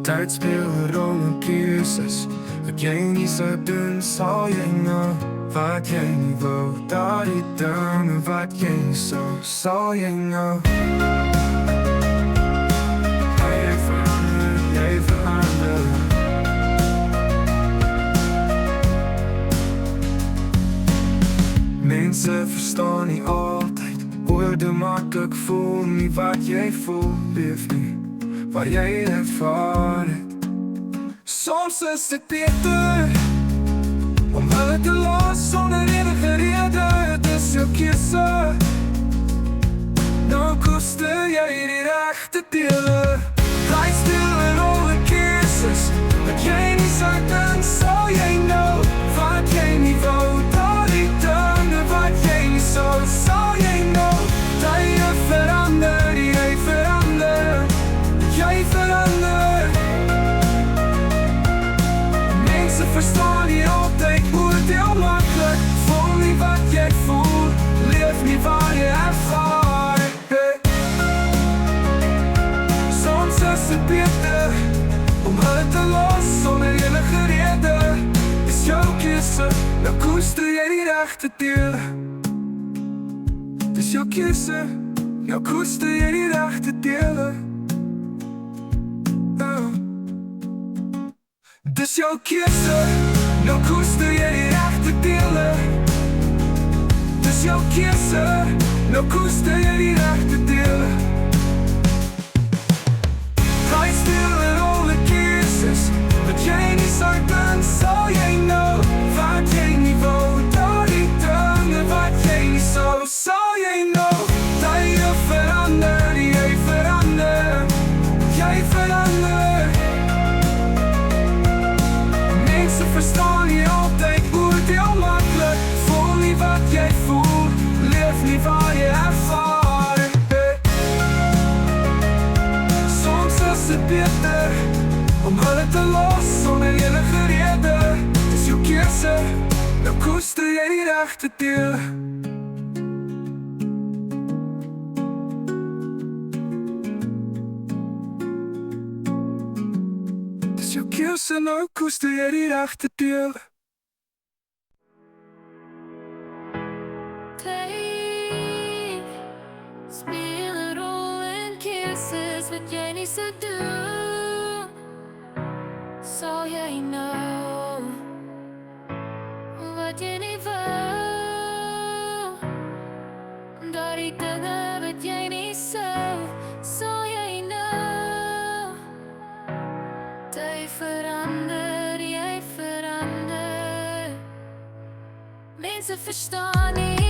Tyd speel 'n rol in keuses wat jy nie sou doen, sal jy nou. Wat jy nie wou, daardie dinge wat jy nie sal jy nou. Jy verander. Mense verstaan nie altyd, woorde maklik voel nie wat jy voel, leef nie wat jy ervaar het. Soms is dit beter om hulle te los sonder enige rede. Het is jou keuse, nou koester jy die reg te dele. Bly stil en al die keuses wat jy nie sou doen, sal jy nou. Wat jy nie wou, daardie dinge wat jy nie sal jy nou. Dat jy verander, jy verander, jy verander. Mense verstaan nie altyd, oordeel maklik. Voel nie wat jy voel, leef nie waar jy ervaar. Soms is dit beter om hulle te los sonder enige rede. Is jou keuse, nou koester jy die reg te deel. Dis jou keuse, nou koester jy die reg te deel. Dis jou keuse, nou koester jy die reg te deel. Dis jou keuse, nou koester jy die reg te deel. Bly stil en al die keuses wat jy nie sou doen, sal jy nou. Wat jy nie wou, daardie dinge wat jy nie sal jy nou. Dat jy verander, jy verander, jy verander. Mense verstaan nie altyd, oordeel maklik. Voel nie wat jy voel, leef nie waar jy ervaar. Soms is dit beter om hulle te los sonder enige rede. Dis jou keuse, nou koester jy die reg te deel. Dis jou keuse, nou koester jy die reg te deel. Speel 'n rol in keuses wat jy nie sou doen, sal jy nou. Wat jy nie wou, daardie dinge wat jy nie sal jy nou. Jy verander, jy verander. Mense verstaan nie